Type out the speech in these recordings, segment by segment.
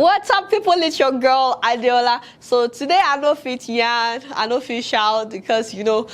What's up, people? It's your girl Adeola. So today I no fit yarn, I no fit shout because you know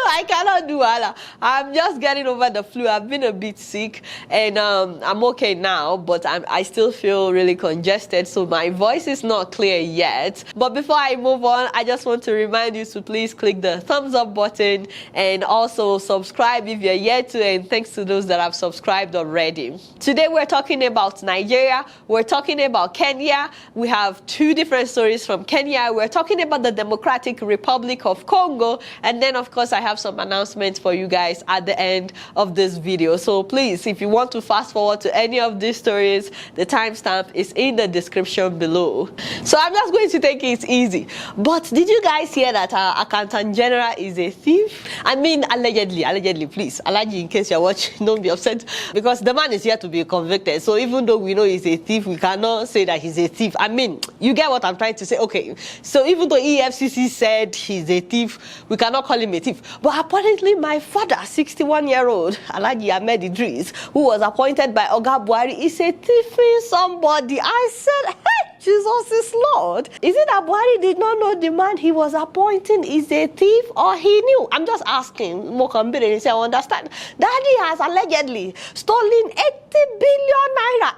I cannot do all. I'm just getting over the flu. I've been a bit sick and I'm okay now, but I still feel really congested, so my voice is not clear yet. But before I move on, I just want to remind you to please click the thumbs up button and also subscribe if you're yet to, and thanks to those that have subscribed already. Today we're talking about Nigeria, we're talking about Kenya. We have two different stories from Kenya. We're talking about the Democratic Republic of Congo, and then of course I have some announcements for you guys at the end of this video. So please, if you want to fast forward to any of these stories, the timestamp is in the description below. So I'm just going to take it easy. But did you guys hear that our Accountant General is a thief? I mean, allegedly, please. Allegedly, in case you're watching, don't be upset, because the man is here to be convicted. So even though we know he's a thief, we cannot say that he's a thief. I mean, you get what I'm trying to say? Okay, so even though EFCC said he's a thief, we cannot call him a thief. But apparently my father, 61-year-old Alhaji Ahmed Idris, who was appointed by Oga Buhari, is a thieving somebody. I said, hey, Jesus is Lord. Is it that Buhari did not know the man he was appointing is a thief, or he knew? I'm just asking. Mokambire, he said, I understand. Daddy has allegedly stolen 80 billion naira.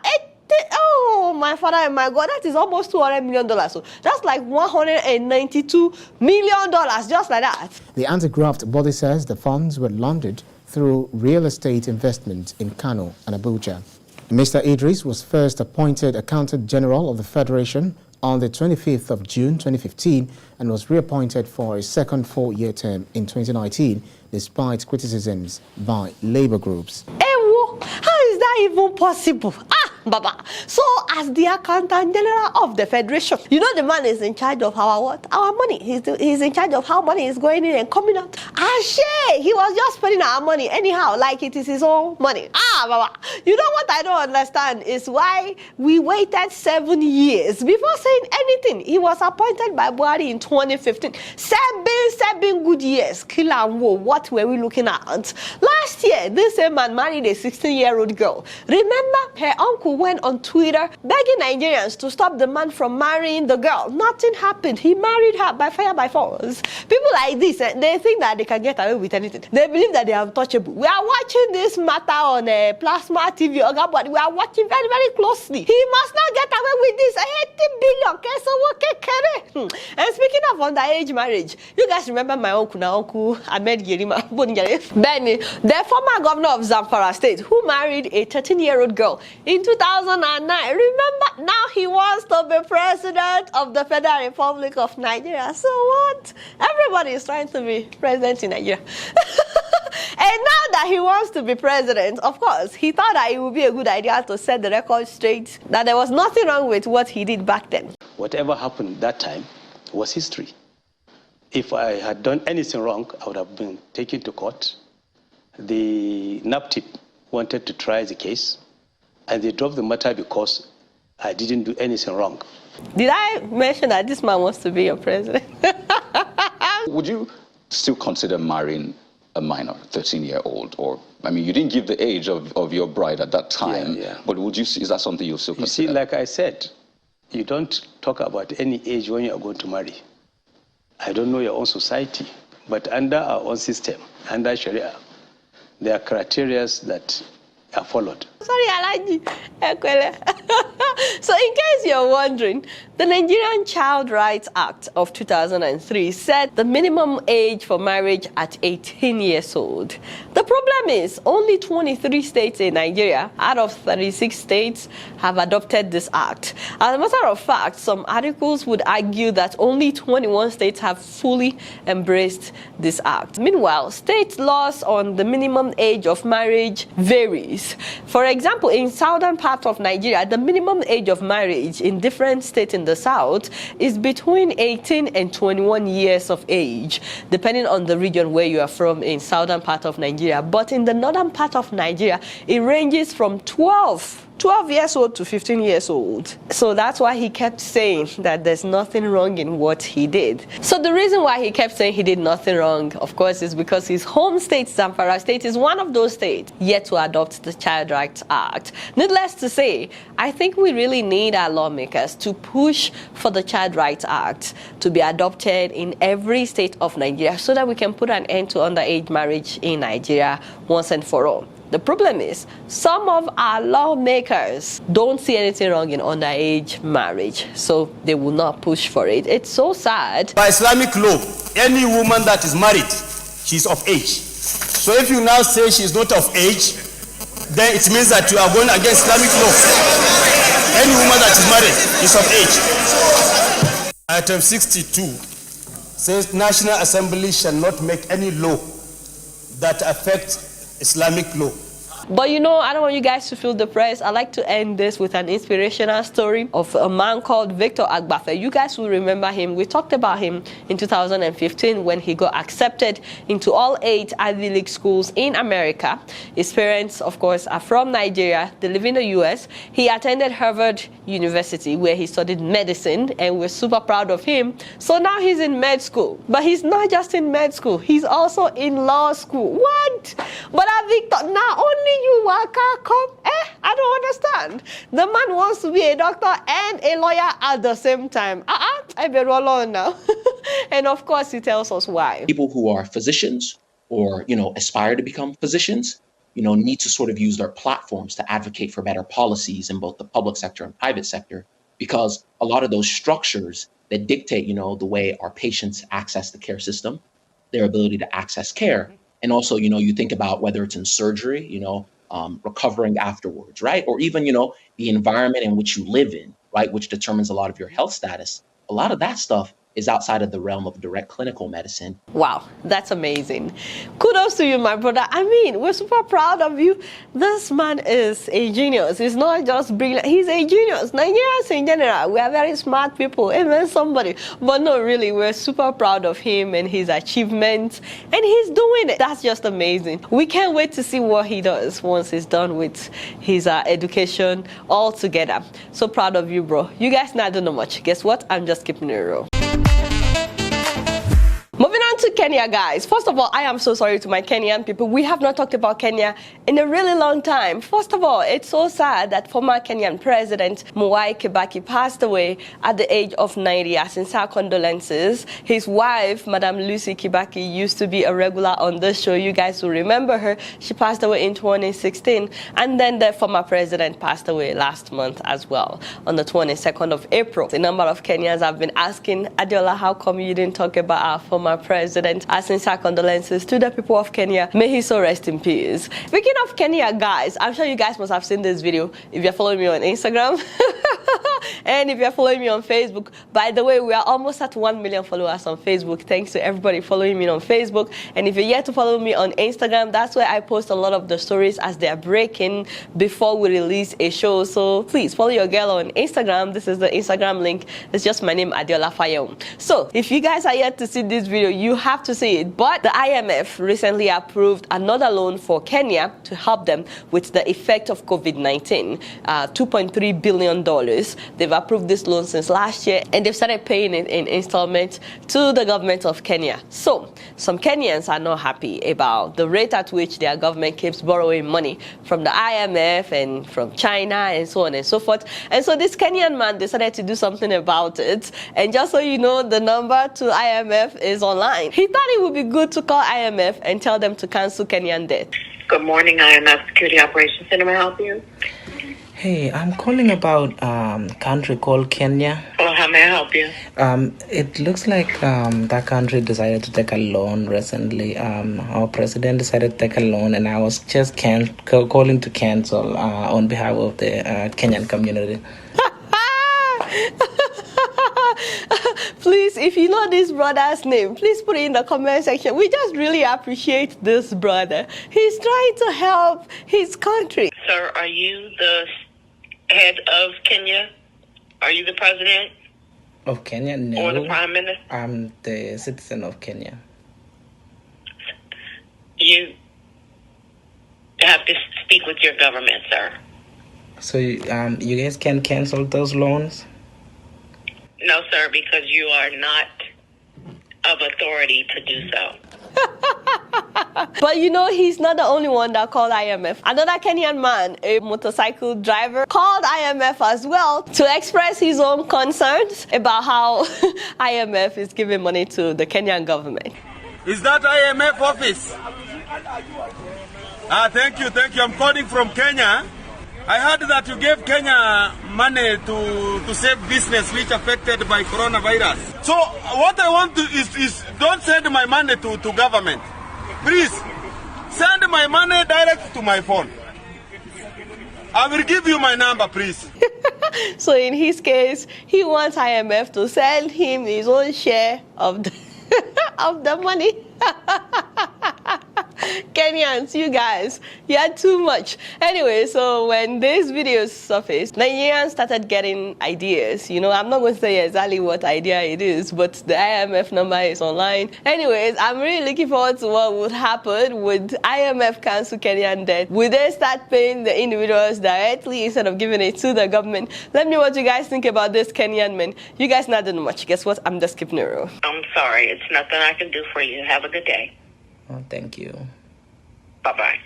Oh, my father and my God, that is almost $200 million. So that's like $192 million, just like that. The anti-graft body says the funds were laundered through real estate investment in Kano and Abuja. Mr. Idris was first appointed Accountant General of the Federation on the 25th of June 2015 and was reappointed for a second 4-year term in 2019 despite criticisms by labor groups. How is that even possible? Baba. So as the Accountant General of the Federation, you know the man is in charge of our what? Our money. He's in charge of how money is going in and coming out. He was just spending our money anyhow, like it is his own money. Baba. You know what I don't understand is why we waited 7 years before saying anything. He was appointed by Buhari in 2015. Seven good years. Kill and woe. What were we looking at? Last year, this same man married a 16-year-old girl. Remember, her uncle went on Twitter begging Nigerians to stop the man from marrying the girl. Nothing happened. He married her by fire by force. People like this, they think that they can get away with anything. They believe that they are untouchable. We are watching this matter on Plasma TV, but we are watching very, very closely. He must not get away with this 80 billion. And speaking of underage marriage, you guys remember my uncle Ahmed Yerima, Benny, the former governor of Zamfara State, who married a 13-year-old girl in 2009. Remember, now he wants to be president of the Federal Republic of Nigeria. So what? Everybody is trying to be president in Nigeria. And now that he wants to be president, of course, he thought that it would be a good idea to set the record straight, that there was nothing wrong with what he did back then. Whatever happened that time was history. If I had done anything wrong, I would have been taken to court. The NAPTIP wanted to try the case, and they dropped the matter because I didn't do anything wrong. Did I mention that this man wants to be your president? Would you still consider marrying a minor, 13-year-old? Or, I mean, you didn't give the age of your bride at that time, but would you? Is that something you'll still consider? You see, like I said, you don't talk about any age when you are going to marry. I don't know your own society, but under our own system, under Sharia, there are criteria that are followed. Sorry, Alaji. So in case you're wondering, the Nigerian Child Rights Act of 2003 set the minimum age for marriage at 18 years old. The problem is only 23 states in Nigeria out of 36 states have adopted this act. As a matter of fact, some articles would argue that only 21 states have fully embraced this act. Meanwhile, state laws on the minimum age of marriage varies. For example, in southern part of Nigeria, the minimum age of marriage in different states in the south is between 18 and 21 years of age, depending on the region where you are from in southern part of Nigeria. But in the northern part of Nigeria, it ranges from 12 12 years old to 15 years old. So that's why he kept saying that there's nothing wrong in what he did. So the reason why he kept saying he did nothing wrong, of course, is because his home state, Zamfara State, is one of those states yet to adopt the Child Rights Act. Needless to say, I think we really need our lawmakers to push for the Child Rights Act to be adopted in every state of Nigeria so that we can put an end to underage marriage in Nigeria once and for all. The problem is, some of our lawmakers don't see anything wrong in underage marriage, so they will not push for it. It's so sad. By Islamic law, any woman that is married, she's of age. So if you now say she's not of age, then it means that you are going against Islamic law. Any woman that is married is of age. Item 62 says National Assembly shall not make any law that affects Islamic law. But you know, I don't want you guys to feel depressed. I like to end this with an inspirational story of a man called Victor Agbafe. You guys will remember him. We talked about him in 2015 when he got accepted into all 8 Ivy League schools in America. His parents, of course, are from Nigeria. They live in the US. He attended Harvard University where he studied medicine, and we're super proud of him. So now he's in med school. But he's not just in med school. He's also in law school. What? But Victor, now only you waka come? I don't understand. The man wants to be a doctor and a lawyer at the same time. I better roll on now. And of course, he tells us why. People who are physicians or, aspire to become physicians, need to sort of use their platforms to advocate for better policies in both the public sector and private sector, because a lot of those structures that dictate, the way our patients access the care system, their ability to access care. And also, you think about whether it's in surgery, recovering afterwards, right? Or even, the environment in which you live in, right? Which determines a lot of your health status. A lot of that stuff is outside of the realm of direct clinical medicine. Wow, that's amazing. Kudos to you, my brother. I mean, we're super proud of you. This man is a genius. He's not just brilliant, he's a genius. Nigerians in general, we are very smart people, even somebody. But no, really, we're super proud of him and his achievements, and he's doing it. That's just amazing. We can't wait to see what he does once he's done with his education all together. So proud of you, bro. You guys not doing much. Guess what? I'm just keeping it real. Moving on to Kenya, guys. First of all, I am so sorry to my Kenyan people. We have not talked about Kenya in a really long time. First of all, it's so sad that former Kenyan President Mwai Kibaki passed away at the age of 90. Our sincere condolences. His wife, Madam Lucy Kibaki, used to be a regular on this show. You guys will remember her. She passed away in 2016. And then the former president passed away last month as well, on the 22nd of April. A number of Kenyans have been asking, Adeola, how come you didn't talk about our former president? Our sincere condolences to the people of Kenya. May he so rest in peace. Speaking of Kenya, guys, I'm sure you guys must have seen this video if you're following me on Instagram and if you're following me on Facebook. By the way, we are almost at 1 million followers on Facebook. Thanks to everybody following me on Facebook. And if you're yet to follow me on Instagram, that's where I post a lot of the stories as they're breaking before we release a show. So please follow your girl on Instagram. This is the Instagram link. It's just my name, Adeola Fayehun. So if you guys are yet to see this video, you have to see it. But the IMF recently approved another loan for Kenya to help them with the effect of COVID-19, $2.3 billion. They've approved this loan since last year, and they've started paying it in installments to the government of Kenya. So some Kenyans are not happy about the rate at which their government keeps borrowing money from the IMF and from China and so on and so forth. And so this Kenyan man decided to do something about it. And just so you know, the number to IMF is online. He thought it would be good to call IMF and tell them to cancel Kenyan debt. Good morning, IMF Security Operations Center. May I help you? Hey, I'm calling about country called Kenya. Well, how may I help you? It looks like that country decided to take a loan recently. Our president decided to take a loan, and I was just calling to cancel on behalf of the Kenyan community. Please, if you know this brother's name, please put it in the comment section. We just really appreciate this brother. He's trying to help his country. Sir, are you the head of Kenya? Are you the president? Of Kenya? No. Or the prime minister? I'm the citizen of Kenya. You have to speak with your government, sir. So you guys can cancel those loans? No, sir, because you are not of authority to do so. But you know, he's not the only one that called IMF. Another Kenyan man, a motorcycle driver, called IMF as well to express his own concerns about how IMF is giving money to the Kenyan government. Is that IMF office? Thank you. I'm calling from Kenya. I heard that you gave Kenya money to save business which affected by coronavirus. So what I want to is don't send my money to government. Please, send my money direct to my phone. I will give you my number, please. So in his case, he wants IMF to send him his own share of the, of the money. Kenyans, you guys, you had too much. Anyway, so when these videos surfaced, Nigerians started getting ideas. You know, I'm not going to say exactly what idea it is, but the IMF number is online. Anyways, I'm really looking forward to what would happen with IMF cancel Kenyan debt. Will they start paying the individuals directly instead of giving it to the government? Let me know what you guys think about this Kenyan man. You guys not doing much. Guess what? I'm just keeping it real. I'm sorry. It's nothing I can do for you. Have a good day. Oh, thank you. Bye-bye.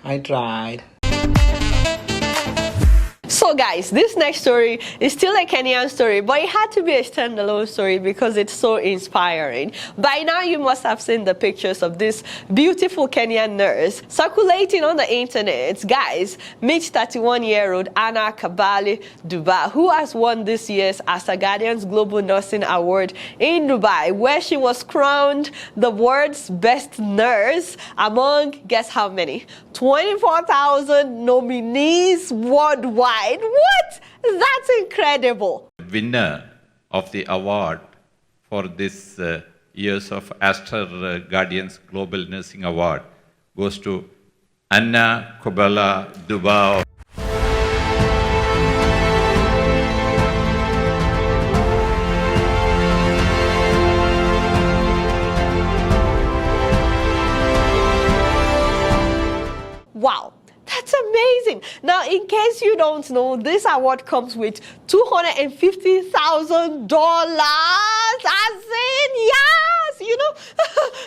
I tried. So guys, this next story is still a Kenyan story, but it had to be a standalone story because it's so inspiring. By now, you must have seen the pictures of this beautiful Kenyan nurse circulating on the internet. Guys, meet 31-year-old Anna Kabali Duba, who has won this year's Asa Guardian's Global Nursing Award in Dubai, where she was crowned the world's best nurse among, guess how many? 24,000 nominees worldwide. What? That's incredible. Winner of the award for this years of Aster Guardian's Global Nursing Award goes to Anna Kabali Duba. Wow. That's amazing. Now, in case you don't know, this award comes with $250,000. As in, yes, you know.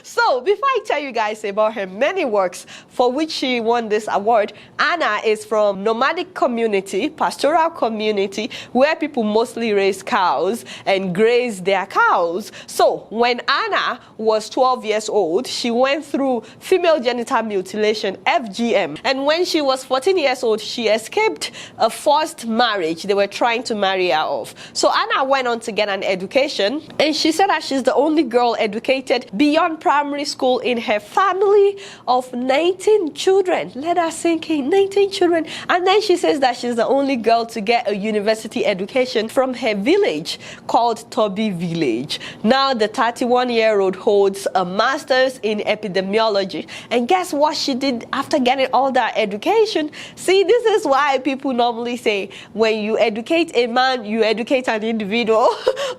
So, before I tell you guys about her many works for which she won this award, Anna is from nomadic community, pastoral community, where people mostly raise cows and graze their cows. So, when Anna was 12 years old, she went through female genital mutilation, FGM, and when she was 14 years old, she escaped a forced marriage they were trying to marry her off. So Anna went on to get an education, and she said that she's the only girl educated beyond primary school in her family of 19 children. Let her sink in, 19 children. And then she says that she's the only girl to get a university education from her village called Toby Village. Now the 31-year-old holds a master's in epidemiology. And guess what she did after getting all that education? See, this is why people normally say when you educate a man, you educate an individual.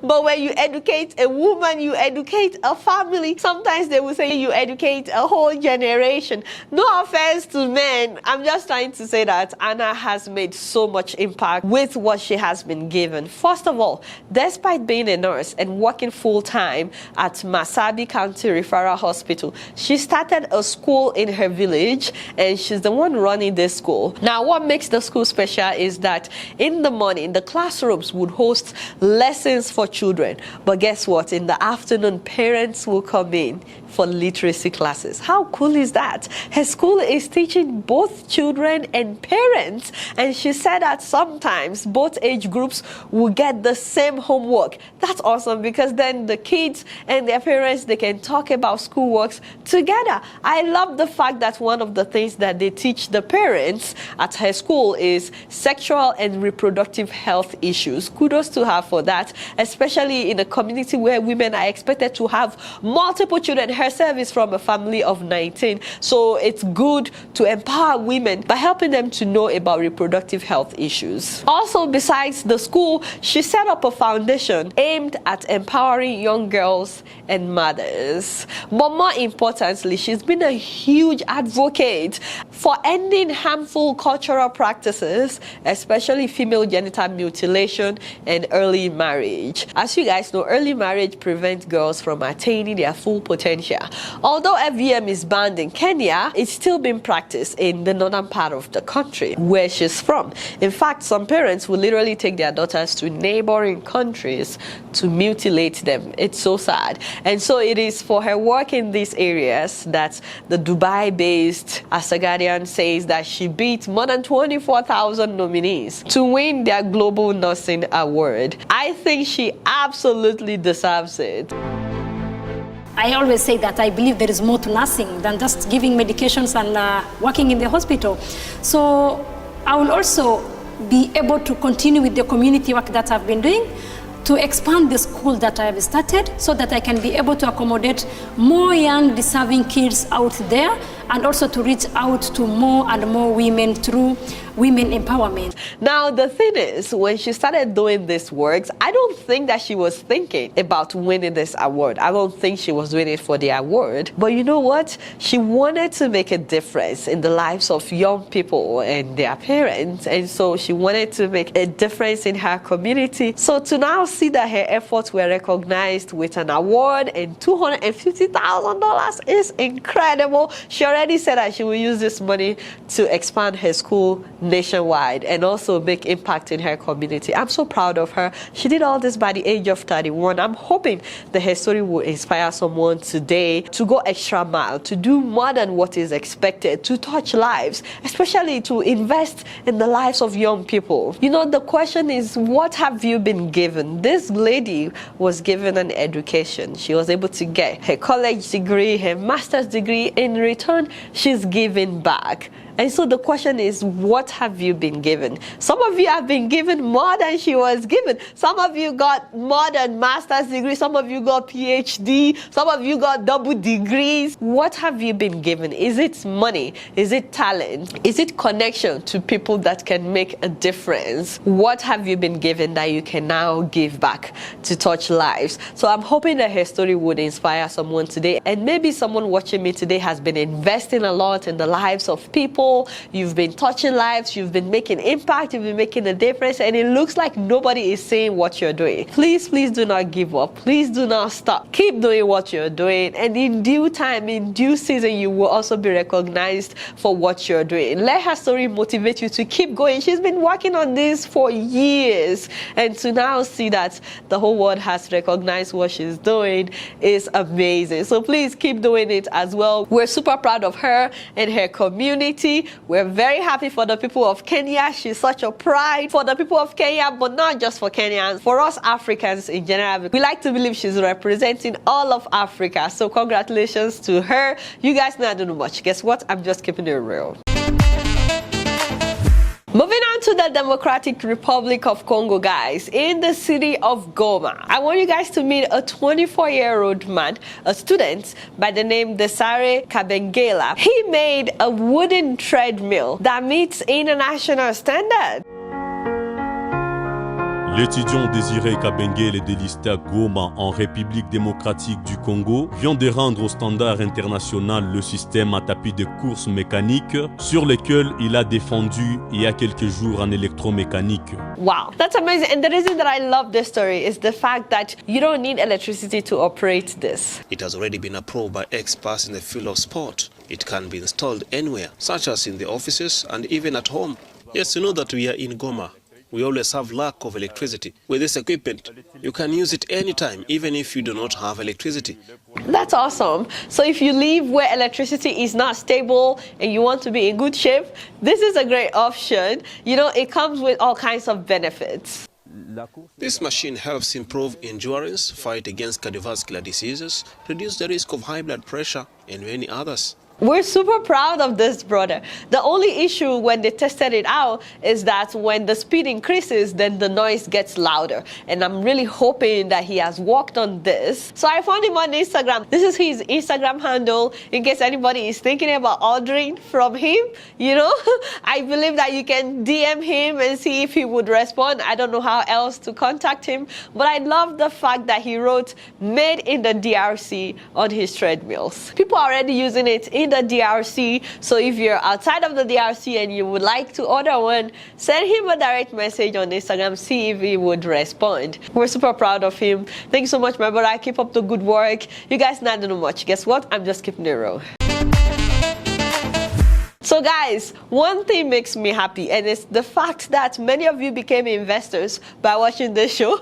But when you educate a woman, you educate a family. Sometimes they will say you educate a whole generation. No offense to men. I'm just trying to say that Anna has made so much impact with what she has been given. First of all, despite being a nurse and working full-time at Masabi County Referral Hospital, she started a school in her village, and she's the one running this school. Now, what makes the school special is that in the morning, the classrooms would host lessons for children. But guess what? In the afternoon, parents will come in for literacy classes. How cool is that? Her school is teaching both children and parents, and she said that sometimes both age groups will get the same homework. That's awesome, because then the kids and their parents, they can talk about schoolworks together. I love the fact that one of the things that they teach the parents at her school school is sexual and reproductive health issues. Kudos to her for that, especially in a community where women are expected to have multiple children. Herself is from a family of 19, so it's good to empower women by helping them to know about reproductive health issues. Also, besides the school, she set up a foundation aimed at empowering young girls and mothers. But more importantly, she's been a huge advocate for ending harmful cultural practices, especially female genital mutilation and early marriage. As you guys know, early marriage prevents girls from attaining their full potential. Although FGM is banned in Kenya, it's still being practiced in the northern part of the country where she's from. In fact, some parents will literally take their daughters to neighboring countries to mutilate them. It's so sad. And so it is for her work in these areas that the Dubai-based Asagadian says that she beat more than 24,000 nominees to win their Global Nursing Award. I think she absolutely deserves it. I always say that I believe there is more to nursing than just giving medications and working in the hospital. So I will also be able to continue with the community work that I've been doing, to expand the school that I have started so that I can be able to accommodate more young deserving kids out there, and also to reach out to more and more women through women empowerment. Now, the thing is, when she started doing this works, I don't think that she was thinking about winning this award. I don't think she was doing it for the award. But you know what? She wanted to make a difference in the lives of young people and their parents. And so she wanted to make a difference in her community. So to now see that her efforts were recognized with an award and $250,000 is incredible. She already said that she will use this money to expand her school nationwide and also make impact in her community. I'm so proud of her. She did all this by the age of 31. I'm hoping that her story will inspire someone today to go extra mile, to do more than what is expected, to touch lives, especially to invest in the lives of young people. You know, the question is, what have you been given? This lady was given an education. She was able to get her college degree, her master's degree. In return, she's giving back. And so the question is, what have you been given? Some of you have been given more than she was given. Some of you got more than master's degree. Some of you got PhD. Some of you got double degrees. What have you been given? Is it money? Is it talent? Is it connection to people that can make a difference? What have you been given that you can now give back to touch lives? So I'm hoping that her story would inspire someone today. And maybe someone watching me today has been investing a lot in the lives of people. You've been touching lives, you've been making impact, you've been making a difference, and it looks like nobody is saying what you're doing. Please, please do not give up. Please do not stop. Keep doing what you're doing, and in due time, in due season, you will also be recognized for what you're doing. Let her story motivate you to keep going. She's been working on this for years, and to now see that the whole world has recognized what she's doing is amazing. So please keep doing it as well. We're super proud of her and her community. We're very happy for the people of Kenya. She's such a pride for the people of Kenya, but not just for Kenyans, for us Africans in general. We like to believe she's representing all of Africa. So congratulations to her. You guys know I don't know much. Guess what? I'm just keeping it real. Moving on to the Democratic Republic of Congo, guys, in the city of Goma. I want you guys to meet a 24-year-old man, a student by the name Desare Kabengela. He made a wooden treadmill that meets international standards. L'étudiant Désiré Kabengele de l'ISTA Goma en République démocratique du Congo vient de rendre au standard international le système à tapis de course mécanique sur lequel il a défendu il y a quelques jours en électromécanique. Wow, that's amazing. And the reason that I love this story is the fact that you don't need electricity to operate this. It has already been approved by experts in the field of sport. It can be installed anywhere, such as in the offices and even at home. Yes, you know that we are in Goma. We always have lack of electricity. With this equipment, you can use it anytime, even if you do not have electricity. That's awesome. So if you live where electricity is not stable and you want to be in good shape, this is a great option. You know, it comes with all kinds of benefits. This machine helps improve endurance, fight against cardiovascular diseases, reduce the risk of high blood pressure, and many others. We're super proud of this brother. The only issue when they tested it out is that when the speed increases, then the noise gets louder. And I'm really hoping that he has worked on this. So I found him on Instagram. This is his Instagram handle in case anybody is thinking about ordering from him. You know, I believe that you can DM him and see if he would respond. I don't know how else to contact him, but I love the fact that he wrote "Made in the DRC" on his treadmills. People are already using it in the DRC, so if you're outside of the DRC and you would like to order one, send him a direct message on Instagram, see if he would respond. We're super proud of him. Thank you so much, my brother. Keep up the good work. You guys not doing much. Guess what? I'm just keeping it real. So guys, one thing makes me happy, and it's the fact that many of you became investors by watching this show.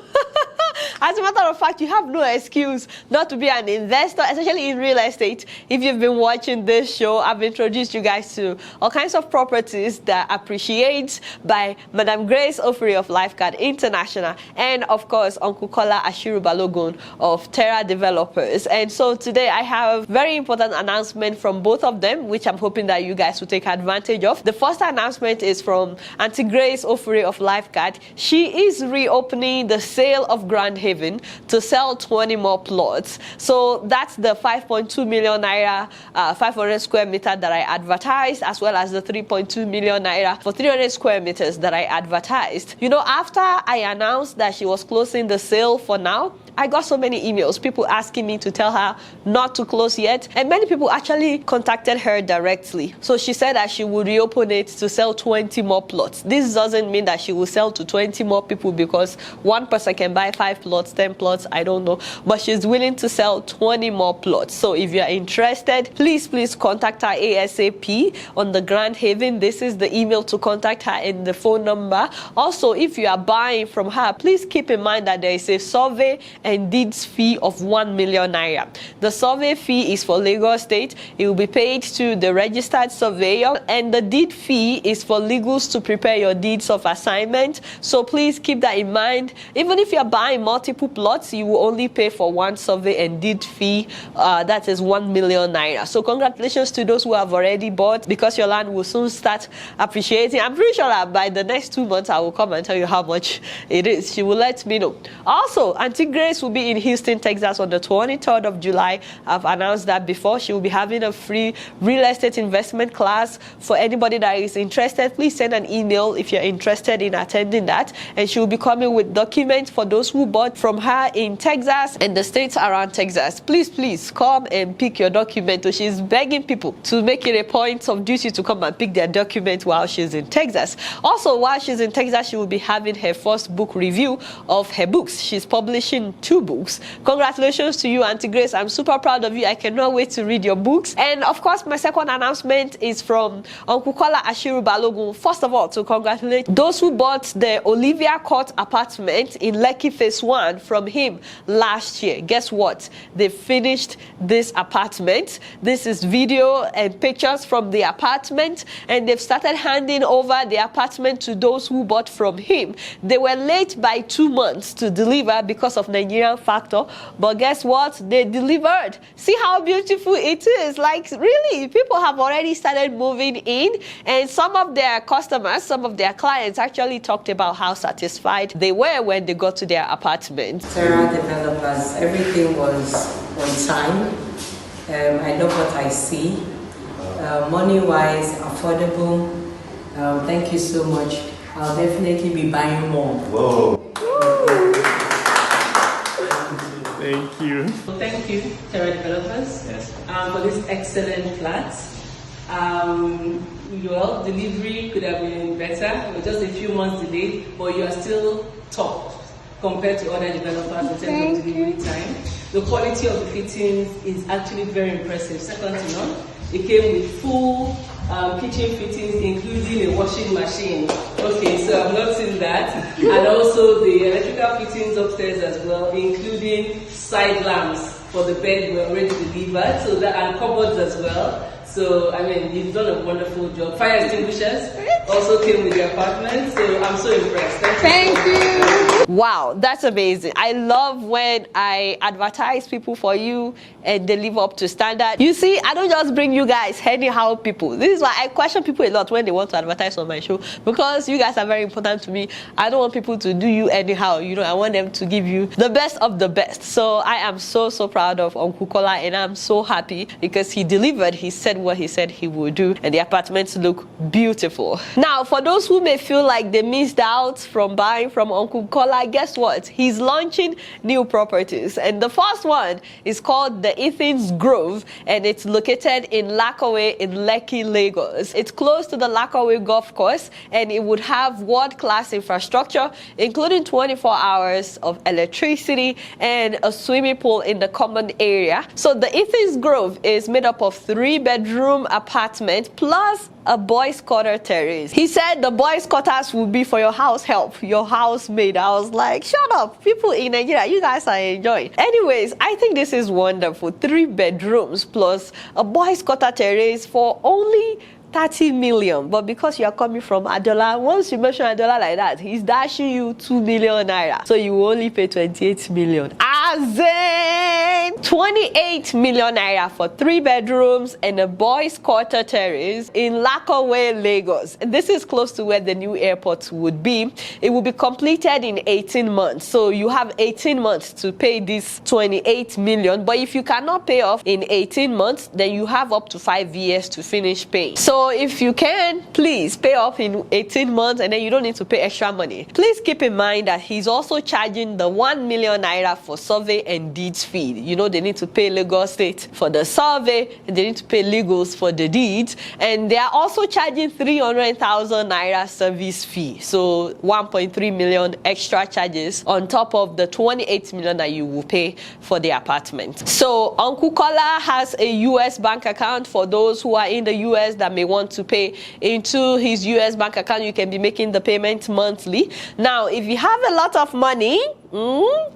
As a matter of fact, you have no excuse not to be an investor, especially in real estate. If you've been watching this show, I've introduced you guys to all kinds of properties that appreciate by Madam Grace Ofure of Lifeguard International, and of course, Uncle Kola Balogun of Terra Developers. And so today I have a very important announcement from both of them, which I'm hoping that you guys will take advantage of. The first announcement is from Auntie Grace Ofure of Lifeguard. She is reopening the sale of Grand Haven to sell 20 more plots. So that's the 5.2 million naira 500 square meter that I advertised, as well as the 3.2 million naira for 300 square meters that I advertised. You know, after I announced that she was closing the sale for now, I got so many emails, people asking me to tell her not to close yet, and many people actually contacted her directly. So she said that she would reopen it to sell 20 more plots. This doesn't mean that she will sell to 20 more people, because one person can buy 5 plots, 10 plots, I don't know, but she's willing to sell 20 more plots. So if you're interested, please contact her ASAP on the Grand Haven. This is the email to contact her and the phone number. Also, if you are buying from her, please keep in mind that there is a survey and deeds fee of 1 million naira. The survey fee is for Lagos State. It will be paid to the registered surveyor, and the deed fee is for legals to prepare your deeds of assignment. So please keep that in mind. Even if you're buying multiple plots, you will only pay for one survey and deed fee. That is 1 million naira. So congratulations to those who have already bought, because your land will soon start appreciating. I'm pretty sure that by the next 2 months, I will come and tell you how much it is. She will let me know. Also, Auntie Grace will be in Houston, Texas on the 23rd of July. I've announced that before. She will be having a free real estate investment class for anybody that is interested. Please send an email if you're interested in attending that. And she will be coming with documents for those who bought from her in Texas and the states around Texas. Please come and pick your document. So she's begging people to make it a point of duty to come and pick their document while she's in Texas. Also, while she's in Texas, she will be having her first book review of her books. She's publishing 2 books. Congratulations to you, Auntie Grace. I'm super proud of you. I cannot wait to read your books. And of course, my second announcement is from Uncle Kola Balogun. First of all, to congratulate those who bought the Olivia Court apartment in Lekki Phase 1 from him last year. Guess what? They finished this apartment. This is video and pictures from the apartment, and they've started handing over the apartment to those who bought from him. They were late by 2 months to deliver because of Nigerian factor, but guess what? They delivered. See how beautiful it is. Like, really, people have already started moving in, and some of their customers, some of their clients actually talked about how satisfied they were when they got to their apartment. Terra Developers, everything was on time. I love what I see. Money-wise, affordable. Thank you so much. I'll definitely be buying more. Whoa. Thank you. Thank you, Terra Developers, for this excellent flat. Well, delivery could have been better. It was just a few months delayed, but you are still top compared to other developers in terms of delivery time. The quality of the fittings is actually very impressive, second to none. It came with full kitchen fittings, including a washing machine. Okay, so I've not seen that. And also the electrical fittings upstairs as well, including side lamps for the bed were already delivered, so that, and cupboards as well. So, I mean, you've done a wonderful job. Fire extinguishers also came with the apartment, so I'm so impressed. Thank you. Wow, that's amazing. I love when I advertise people for you and they live up to standard. You see, I don't just bring you guys anyhow people. This is why I question people a lot when they want to advertise on my show, because you guys are very important to me. I don't want people to do you anyhow. You know, I want them to give you the best of the best. So I am so proud of Uncle Kola, and I'm so happy because he delivered. He said what he said he would do, and the apartments look beautiful. Now, for those who may feel like they missed out from buying from Uncle Kola, guess what? He's launching new properties, and the first one is called the Ethan's Grove, and it's located in Lakawe in Lekki, Lagos. It's close to the Lakawe Golf Course, and it would have world-class infrastructure, including 24 hours of electricity and a swimming pool in the common area. So the Ethan's Grove is made up of 3-bedroom apartment plus a boys' quarter terrace. He said the boys' quarters will be for your house help, your housemaid. I was like, shut up, people in Nigeria, you guys are enjoying. Anyways, I think this is wonderful. 3 bedrooms plus a boys' quarter terrace for only 30 million. But because you are coming from Adeola, once you mention Adeola like that, he's dashing you 2 million naira. So you will only pay 28 million. As in 28 million naira for 3 bedrooms and a boys' quarter terrace in Lakawe, Lagos. And this is close to where the new airport would be. It will be completed in 18 months. So you have 18 months to pay this 28 million. But if you cannot pay off in 18 months, then you have up to 5 years to finish paying. So if you can, please pay off in 18 months and then you don't need to pay extra money. Please keep in mind that he's also charging the 1 million naira for survey and deeds fee. You know, they need to pay Lagos State for the survey, and they need to pay legals for the deeds, and they are also charging 300,000 naira service fee. So 1.3 million extra charges on top of the 28 million that you will pay for the apartment. So Uncle Kola has a US bank account. For those who are in the US that may want to pay into his US bank account, you can be making the payment monthly. Now, if you have a lot of money,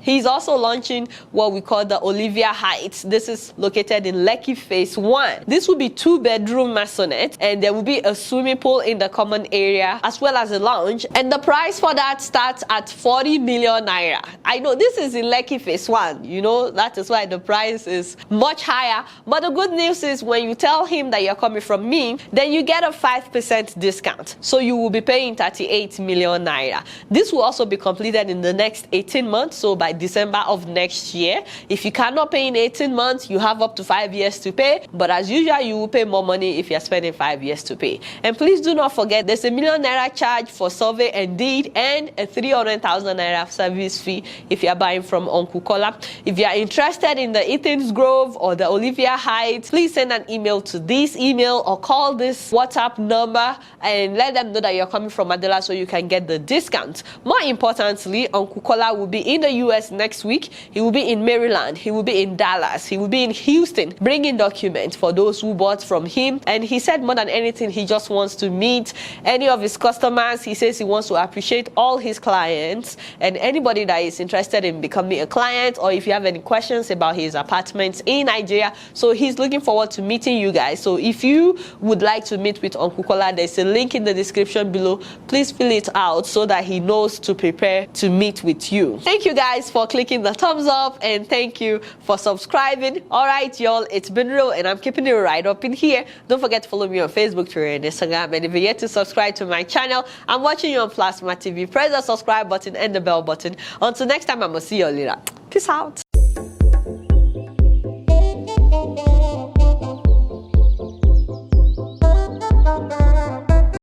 he's also launching what we call the Olivia Heights. This is located in Lekki Phase 1. This will be 2-bedroom maisonette, and there will be a swimming pool in the common area as well as a lounge. And the price for that starts at 40 million naira. I know this is in Lekki Phase 1. You know, that is why the price is much higher. But the good news is when you tell him that you're coming from me, then you get a 5% discount. So you will be paying 38 million naira. This will also be completed in the next 18 months, so by December of next year. If you cannot pay in 18 months, you have up to 5 years to pay, but as usual, you will pay more money if you're spending 5 years to pay. And please do not forget, there's a 1 million naira charge for survey and deed, and a 300,000 naira service fee if you're buying from Uncle Kola. If you are interested in the Ethan's Grove or the Olivia Heights, please send an email to this email or call this WhatsApp number and let them know that you're coming from Adeola so you can get the discount. More importantly, Uncle Kola will be in the US next week. He will be in Maryland. He will be in Dallas. He will be in Houston, bringing documents for those who bought from him. And he said more than anything, he just wants to meet any of his customers. He says he wants to appreciate all his clients and anybody that is interested in becoming a client, or if you have any questions about his apartments in Nigeria. So he's looking forward to meeting you guys. So if you would like to meet with Uncle Kola, there's a link in the description below. Please fill it out so that he knows to prepare to meet with you. Thank you guys for clicking the thumbs up, and thank you for subscribing. All right, y'all, it's been real, and I'm keeping it right up in here. Don't forget to follow me on Facebook, Twitter, and Instagram. And if you're yet to subscribe to my channel, I'm watching you on Plasma TV. Press the subscribe button and the bell button. Until next time, I'm gonna see you later. Peace out.